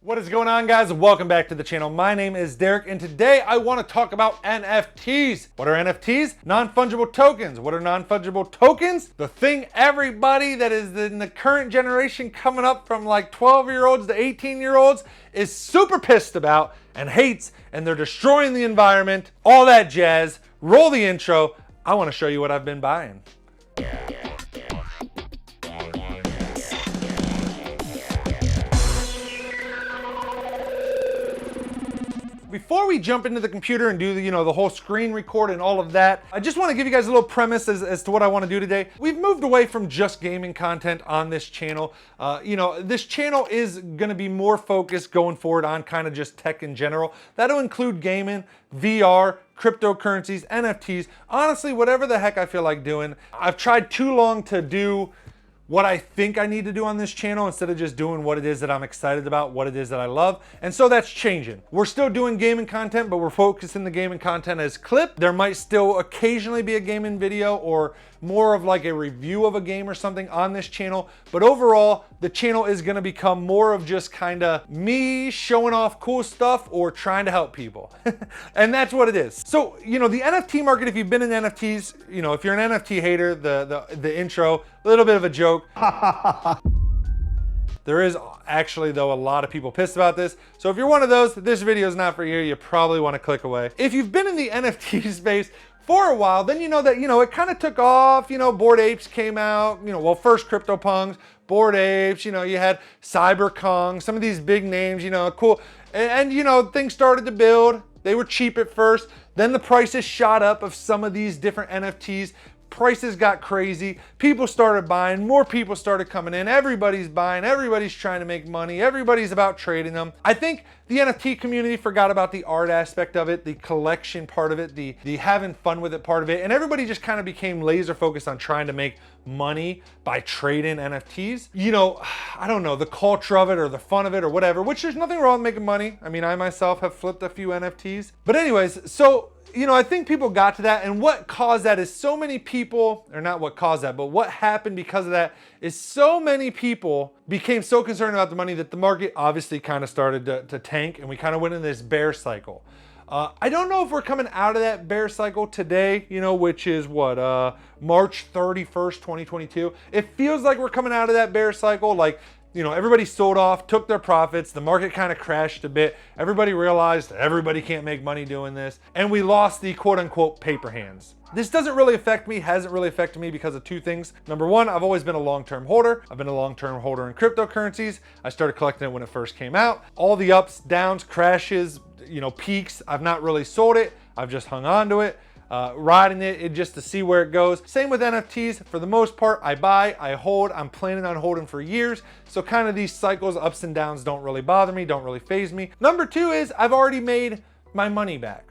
What is going on, guys? Welcome back to the channel. My name is Derek, and today I want to talk about NFTs. What are NFTs? Non-fungible tokens. What are non-fungible tokens? The thing everybody that is in the current generation coming up from like 12-year-olds to 18-year-olds is super pissed about and hates, and they're destroying the environment, all that jazz. Roll the intro. I want to show you what I've been buying. Before we jump into the computer and do the whole screen record and all of that, I just want to give you guys a little premise as to what I want to do today. We've moved away from just gaming content on this channel. This channel is going to be more focused going forward on kind of just tech in general. That'll include gaming, VR, cryptocurrencies, NFTs, honestly, whatever the heck I feel like doing. I've tried too long to do what I think I need to do on this channel instead of just doing what it is that I'm excited about, what it is that I love. And so that's changing. We're still doing gaming content, but we're focusing the gaming content as clip. There might still occasionally be a gaming video or more of like a review of a game or something on this channel. But overall, the channel is gonna become more of just kind of me showing off cool stuff or trying to help people. And that's what it is. So, the NFT market, if you've been in NFTs, if you're an NFT hater, the intro, a little bit of a joke. There is actually, though, a lot of people pissed about this. So if you're one of those, this video is not for you. You probably want to click away. If you've been in the NFT space for a while, then you know that, it kind of took off. Bored Apes came out, first CryptoPunks, Bored Apes, you had CyberKong, some of these big names, cool. And things started to build. They were cheap at first. Then the prices shot up of some of these different NFTs. Prices got crazy. People started buying, more people started coming in. Everybody's buying, everybody's trying to make money. Everybody's about trading them. I think the NFT community forgot about the art aspect of it, the collection part of it, the having fun with it part of it. And everybody just kind of became laser focused on trying to make money by trading NFTs. I don't know, the culture of it or the fun of it or whatever, which there's nothing wrong with making money. I mean, I myself have flipped a few NFTs. But anyways, so I think people got to that, and what caused that is so many people, or not what caused that, but what happened because of that is so many people became so concerned about the money that the market obviously kind of started to tank, and we kind of went into this bear cycle. I don't know if we're coming out of that bear cycle today, which is what, March 31st, 2022. It feels like we're coming out of that bear cycle, like, everybody sold off, took their profits, the market kind of crashed a bit, everybody realized everybody can't make money doing this, and we lost the quote-unquote paper hands. This doesn't really affect me, hasn't really affected me because of two things. Number one, I've always been a long-term holder. I've been a long-term holder in cryptocurrencies. I started collecting it when it first came out. All the ups, downs, crashes, peaks, I've not really sold it. I've just hung on to it. Riding it just to see where it goes. Same with NFTs. For the most part, I buy, I hold. I'm planning on holding for years. So kind of these cycles, ups and downs don't really bother me, don't really faze me. Number two is I've already made my money back.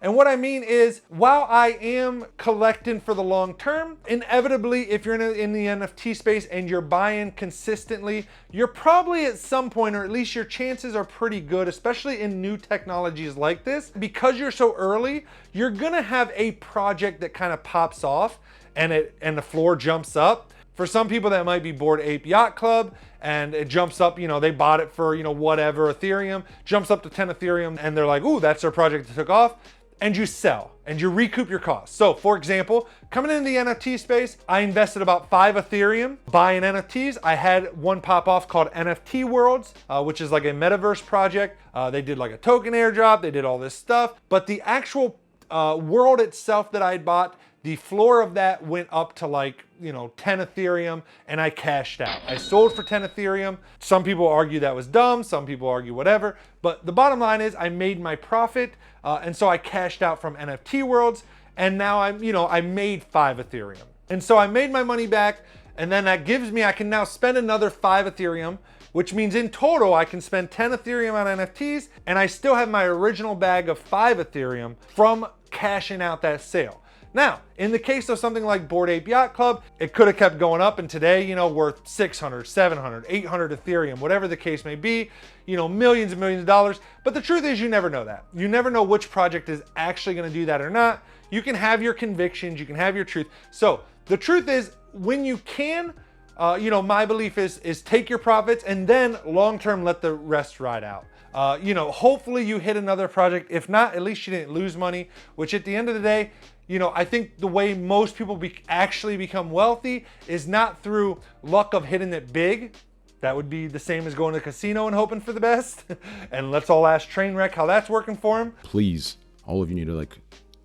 And what I mean is, while I am collecting for the long term, inevitably, if you're in the NFT space and you're buying consistently, you're probably at some point, or at least your chances are pretty good, especially in new technologies like this. Because you're so early, you're gonna have a project that kind of pops off and the floor jumps up. For some people, that might be Bored Ape Yacht Club, and it jumps up, they bought it for, whatever, Ethereum, jumps up to 10 Ethereum, and they're like, ooh, that's their project that took off. And you sell and you recoup your costs. So for example, coming into the NFT space, I invested about 5 Ethereum buying NFTs. I had one pop off called NFT Worlds, which is like a metaverse project. They did like a token airdrop. They did all this stuff, but the actual world itself that I bought, the floor of that went up to like, 10 Ethereum, and I cashed out. I sold for 10 Ethereum. Some people argue that was dumb. Some people argue whatever. But the bottom line is I made my profit. And so I cashed out from NFT Worlds, and now I made 5 Ethereum. And so I made my money back, and then that gives me, I can now spend another 5 Ethereum, which means in total, I can spend 10 Ethereum on NFTs, and I still have my original bag of 5 Ethereum from cashing out that sale. Now, in the case of something like Bored Ape Yacht Club, it could have kept going up, and today, worth 600, 700, 800 Ethereum, whatever the case may be, millions and millions of dollars. But the truth is, you never know that. You never know which project is actually going to do that or not. You can have your convictions, you can have your truth. So the truth is, when you can my belief is take your profits and then long-term let the rest ride out. Hopefully you hit another project. If not, at least you didn't lose money, which at the end of the day, I think the way most people actually become wealthy is not through luck of hitting it big. That would be the same as going to the casino and hoping for the best. And let's all ask Trainwreck how that's working for him. Please, all of you need to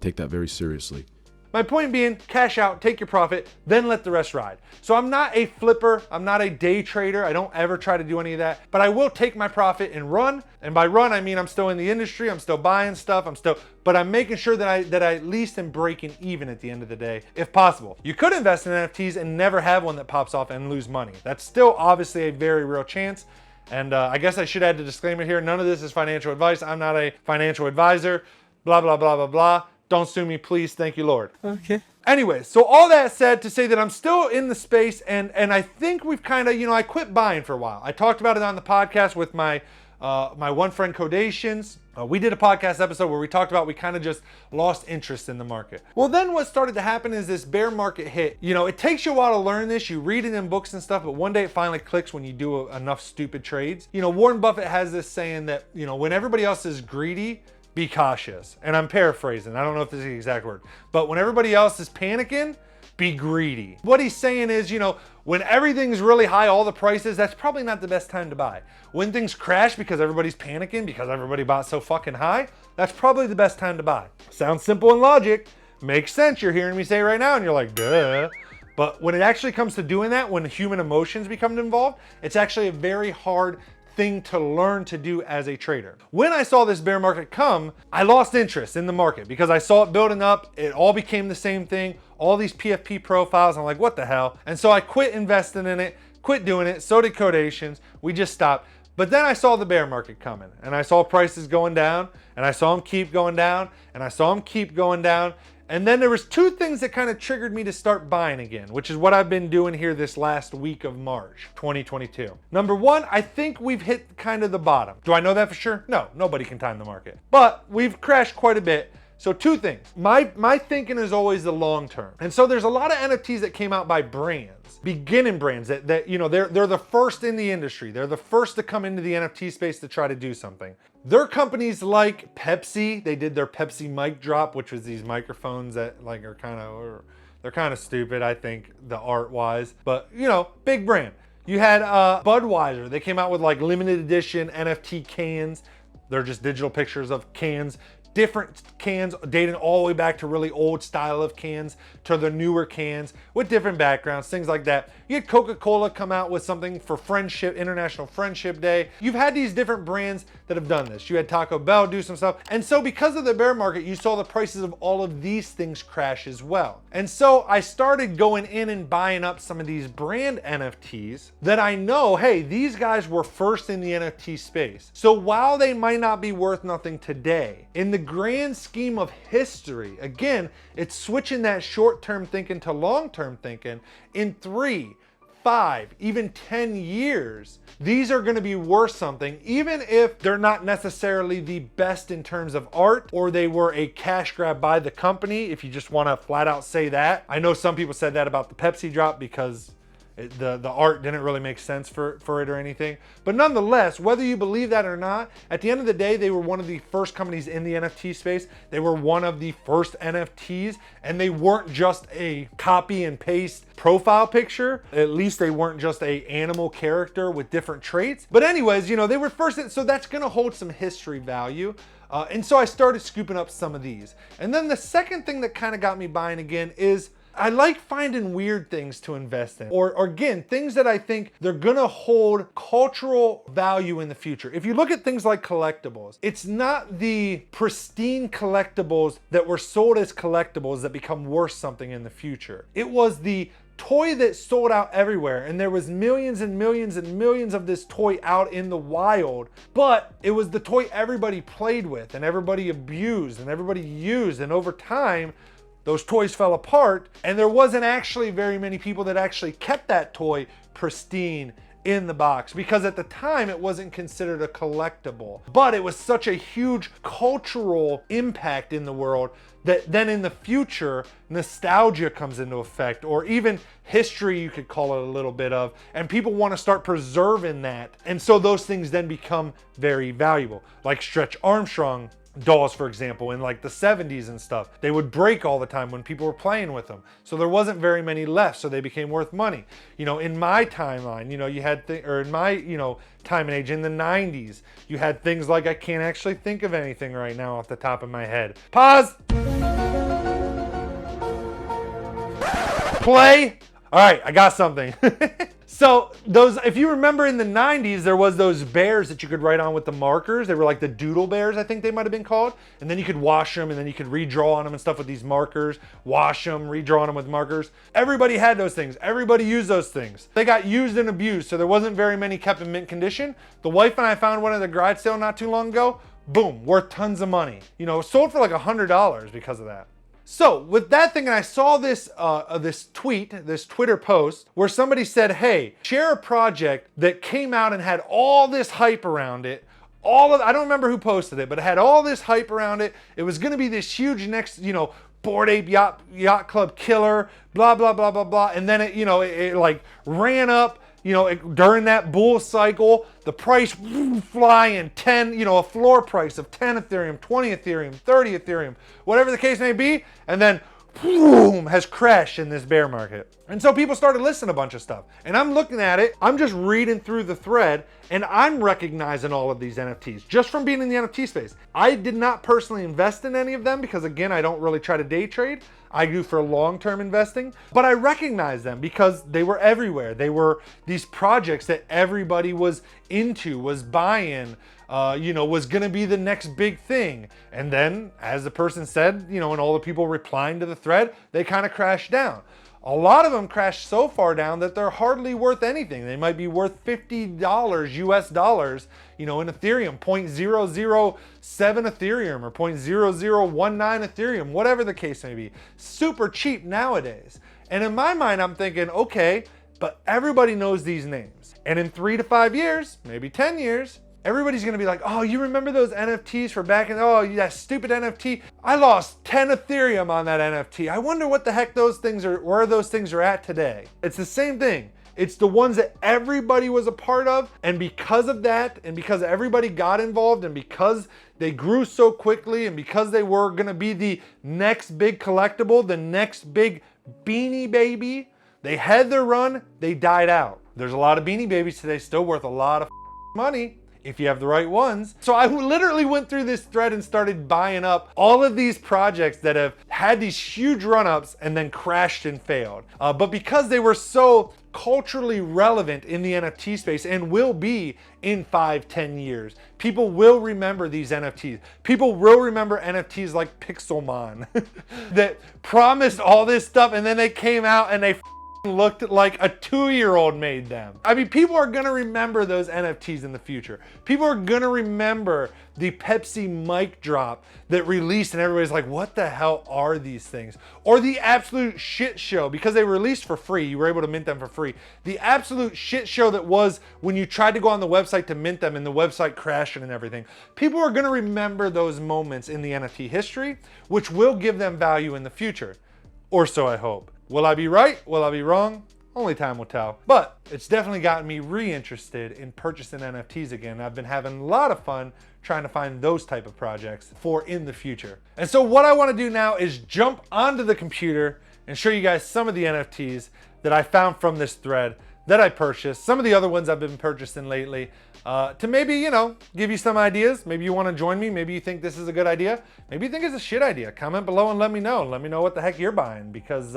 take that very seriously. My point being, cash out, take your profit, then let the rest ride. So I'm not a flipper, I'm not a day trader, I don't ever try to do any of that, but I will take my profit and run. And by run, I mean I'm still in the industry, I'm still buying stuff, but I'm making sure that I at least am breaking even at the end of the day, if possible. You could invest in NFTs and never have one that pops off and lose money. That's still obviously a very real chance. And I guess I should add the disclaimer here, none of this is financial advice. I'm not a financial advisor, blah, blah, blah, blah, blah. Don't sue me, please. Thank you, Lord. Okay. Anyway, so all that said to say that I'm still in the space and I think we've kind of, I quit buying for a while. I talked about it on the podcast with my one friend Codations. We did a podcast episode where we talked about we kind of just lost interest in the market. Well, then what started to happen is this bear market hit. It takes you a while to learn this. You read it in books and stuff, but one day it finally clicks when you do enough stupid trades. Warren Buffett has this saying that, when everybody else is greedy, be cautious. And I'm paraphrasing. I don't know if this is the exact word. But when everybody else is panicking, be greedy. What he's saying is, when everything's really high, all the prices, that's probably not the best time to buy. When things crash because everybody's panicking, because everybody bought so fucking high, that's probably the best time to buy. Sounds simple in logic. Makes sense. You're hearing me say it right now and you're like, duh. But when it actually comes to doing that, when human emotions become involved, it's actually a very hard thing to learn to do as a trader. When I saw this bear market come, I lost interest in the market because I saw it building up. It all became the same thing, all these PFP profiles. I'm like, what the hell? And so I quit investing in it, quit doing it. So did Codations. We just stopped. But then I saw the bear market coming and I saw prices going down and I saw them keep going down and I saw them keep going down. And then there was two things that kind of triggered me to start buying again, which is what I've been doing here this last week of March 2022. Number one, I think we've hit kind of the bottom. Do I know that for sure? No, nobody can time the market. But we've crashed quite a bit. So two things. My thinking is always the long term. And so there's a lot of NFTs that came out by brands, beginning brands that they're the first in the industry. They're the first to come into the NFT space to try to do something. They're companies like Pepsi. They did their Pepsi mic drop, which was these microphones that they're kind of stupid, I think, the art wise, but big brand. You had Budweiser. They came out with limited edition NFT cans. They're just digital pictures of cans. Different cans dating all the way back to really old style of cans to the newer cans with different backgrounds, things like that. You had Coca-Cola come out with something for Friendship, International Friendship Day. You've had these different brands that have done this. You had Taco Bell do some stuff. And so because of the bear market, you saw the prices of all of these things crash as well. And so I started going in and buying up some of these brand NFTs that I know, hey, these guys were first in the NFT space. So while they might not be worth nothing today, in the grand scheme of history, again, it's switching that short-term thinking to long-term thinking. In 3, 5, even 10 years, these are going to be worth something, even if they're not necessarily the best in terms of art or they were a cash grab by the company, if you just want to flat out say that. I know some people said that about the Pepsi drop because the art didn't really make sense for it or anything. But nonetheless, whether you believe that or not, at the end of the day, they were one of the first companies in the NFT space. They were one of the first NFTs, and they weren't just a copy and paste profile picture. At least they weren't just a animal character with different traits. But anyways, they were first, so that's gonna hold some history value. And so I started scooping up some of these. And then the second thing that kind of got me buying again is I like finding weird things to invest in, or again, things that I think they're gonna hold cultural value in the future. If you look at things like collectibles, it's not the pristine collectibles that were sold as collectibles that become worth something in the future. It was the toy that sold out everywhere, and there was millions and millions and millions of this toy out in the wild, but it was the toy everybody played with and everybody abused and everybody used, and over time, those toys fell apart, and there wasn't actually very many people that actually kept that toy pristine in the box, because at the time it wasn't considered a collectible. But it was such a huge cultural impact in the world that then in the future, nostalgia comes into effect, or even history, you could call it a little bit of, and people want to start preserving that. And so those things then become very valuable. Like Stretch Armstrong dolls, for example, in like the 70s and stuff. They would break all the time when people were playing with them. So there wasn't very many left, so they became worth money. You know, in my timeline, you know, you had, or in my, you know, time and age, in the 90s, you had things like, I can't actually think of anything right now off the top of my head. Pause. Play. All right, I got something. So those, if you remember in the 90s, there was those bears that you could write on with the markers. They were like the doodle bears, I think they might've been called. And then you could wash them, and then you could redraw on them and stuff with these markers, wash them, redraw on them with markers. Everybody had those things. Everybody used those things. They got used and abused, so there wasn't very many kept in mint condition. The wife and I found one at the garage sale not too long ago. Boom, worth tons of money. You know, sold for like $100 because of that. So with that thing, and I saw this this Twitter post where somebody said, hey, share a project that came out and had all this hype around it. I don't remember who posted it, but it had all this hype around it. It was gonna be this huge next, you know, Bored Ape Yacht Club killer, blah, blah, blah, blah, blah. And then it, you know, it like ran up, you know, during that bull cycle, the price flying 10, you know, a floor price of 10 Ethereum, 20 Ethereum, 30 Ethereum, whatever the case may be, and then boom, has crashed in this bear market. And so people started listing a bunch of stuff. And I'm looking at it, I'm just reading through the thread, and I'm recognizing all of these NFTs just from being in the NFT space. I did not personally invest in any of them because, again, I don't really try to day trade. I do for long-term investing, but I recognize them because they were everywhere. They were these projects that everybody was into, was buying, you know, was gonna be the next big thing. And then, as the person said, you know, and all the people replying to the thread, they kind of crashed down. A lot of them crashed so far down that they're hardly worth anything. They might be worth $50 US dollars, you know, in Ethereum, 0.007 Ethereum or 0.0019 Ethereum, whatever the case may be. Super cheap nowadays. And in my mind, I'm thinking, okay, but everybody knows these names. And in 3 to 5 years, maybe 10 years, everybody's gonna be like, oh, you remember those NFTs for back in, oh, that stupid NFT? I lost 10 Ethereum on that NFT. I wonder what the heck those things are, where those things are at today. It's the same thing. It's the ones that everybody was a part of, and because of that, and because everybody got involved, and because they grew so quickly, and because they were gonna be the next big collectible, the next big Beanie Baby, they had their run, they died out. There's a lot of Beanie Babies today still worth a lot of money if you have the right ones. So I literally went through this thread and started buying up all of these projects that have had these huge run-ups and then crashed and failed. But because they were so culturally relevant in the NFT space and will be in 5-10 years, people will remember these NFTs. People will remember NFTs like Pixelmon that promised all this stuff and then they came out and they looked like a 2-year-old made them. I mean, people are gonna remember those NFTs in the future. People are gonna remember the Pepsi mic drop that released and everybody's like, what the hell are these things? Or the absolute shit show, because they released for free, you were able to mint them for free. The absolute shit show that was when you tried to go on the website to mint them and the website crashing and everything. People are gonna remember those moments in the NFT history, which will give them value in the future. Or so I hope. Will I be right? Will I be wrong? Only time will tell. But it's definitely gotten me re-interested in purchasing NFTs again. I've been having a lot of fun trying to find those type of projects for in the future. And so what I want to do now is jump onto the computer and show you guys some of the NFTs that I found from this thread that I purchased, some of the other ones I've been purchasing lately, to maybe, you know, give you some ideas. Maybe you want to join me. Maybe you think this is a good idea. Maybe you think it's a shit idea. Comment below and let me know. Let me know what the heck you're buying, because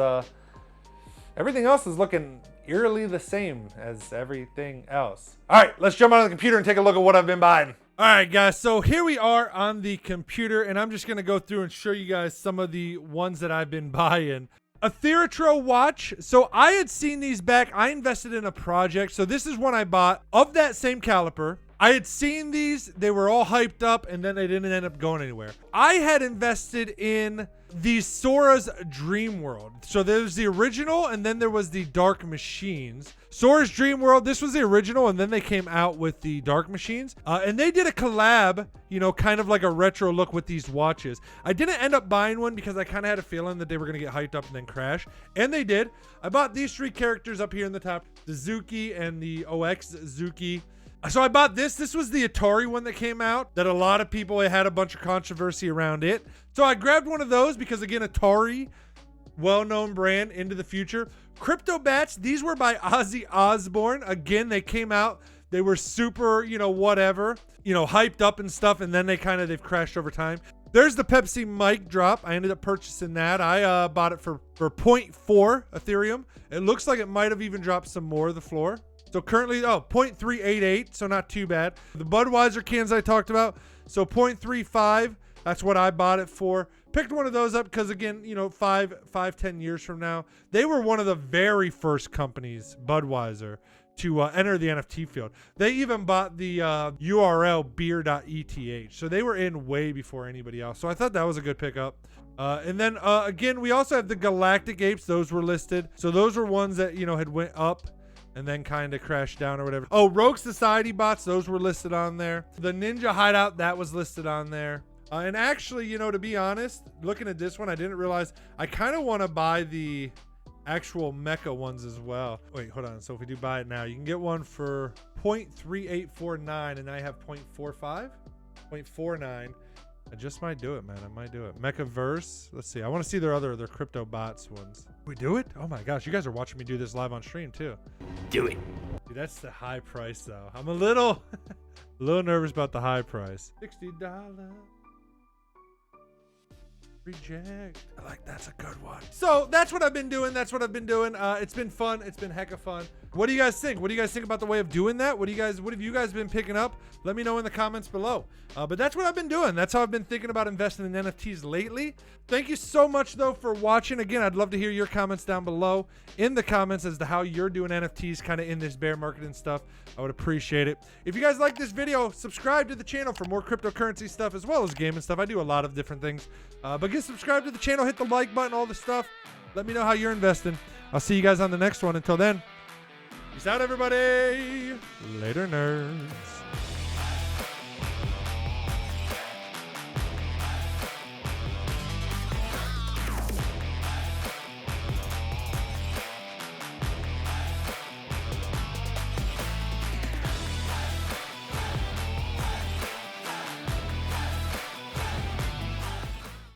everything else is looking eerily the same as everything else. All right, let's jump onto the computer and take a look at what I've been buying. All right, guys, so here we are on the computer, and I'm just gonna go through and show you guys some of the ones that I've been buying. A Theratro watch. So I had seen these back. I invested in a project. So this is one I bought of that same caliper. I had seen these, they were all hyped up, and then they didn't end up going anywhere. I had invested in the Sora's Dream World. So there's the original, and then there was the Dark Machines. Sora's Dream World, this was the original, and then they came out with the Dark Machines. And they did a collab, you know, kind of like a retro look with these watches. I didn't end up buying one because I kind of had a feeling that they were going to get hyped up and then crash. And they did. I bought these three characters up here in the top, the Zuki and the OX Zuki. So I bought this. This was the Atari one that came out that a lot of people had a bunch of controversy around it. So I grabbed one of those because, again, Atari, well-known brand into the future. Crypto Bats, these were by Ozzy Osbourne. Again, they came out. They were super, you know, whatever, you know, hyped up and stuff. And then they've crashed over time. There's the Pepsi mic drop. I ended up purchasing that. I bought it for 0.4 Ethereum. It looks like it might have even dropped some more to the floor. So currently, 0.388, so not too bad. The Budweiser cans I talked about, so 0.35, that's what I bought it for. Picked one of those up because, again, you know, 10 years from now, they were one of the very first companies, Budweiser, to enter the NFT field. They even bought the URL beer.eth, so they were in way before anybody else. So I thought that was a good pickup. And then, again, we also have the Galactic Apes. Those were listed. So those were ones that, you know, had went up and then kind of crashed down or whatever. Oh, Rogue Society bots, those were listed on there. The Ninja Hideout, that was listed on there. And actually, you know, to be honest, looking at this one, I didn't realize I kind of want to buy the actual mecha ones as well. Wait, hold on. So if we do buy it now, you can get one for 0.3849 and I have 0.45, 0.49. I just might do it, man. I might do it. Mechaverse. Let's see. I want to see their crypto bots ones. We do it? Oh my gosh. You guys are watching me do this live on stream too. Do it. Dude, that's the high price though. I'm a little nervous about the high price. $60. Reject. I like, that's a good one. So that's what I've been doing. It's been fun. It's been hecka fun. What do you guys think? What do you guys think about the way of doing that? What have you guys been picking up? Let me know in the comments below. But that's what I've been doing. That's how I've been thinking about investing in NFTs lately. Thank you so much though for watching. Again, I'd love to hear your comments down below in the comments as to how you're doing NFTs kind of in this bear market and stuff. I would appreciate it. If you guys like this video, subscribe to the channel for more cryptocurrency stuff as well as gaming stuff. I do a lot of different things. But get subscribed to the channel, hit the like button, all the stuff. Let me know how you're investing. I'll see you guys on the next one. Until then, peace out, everybody. Later, nerds.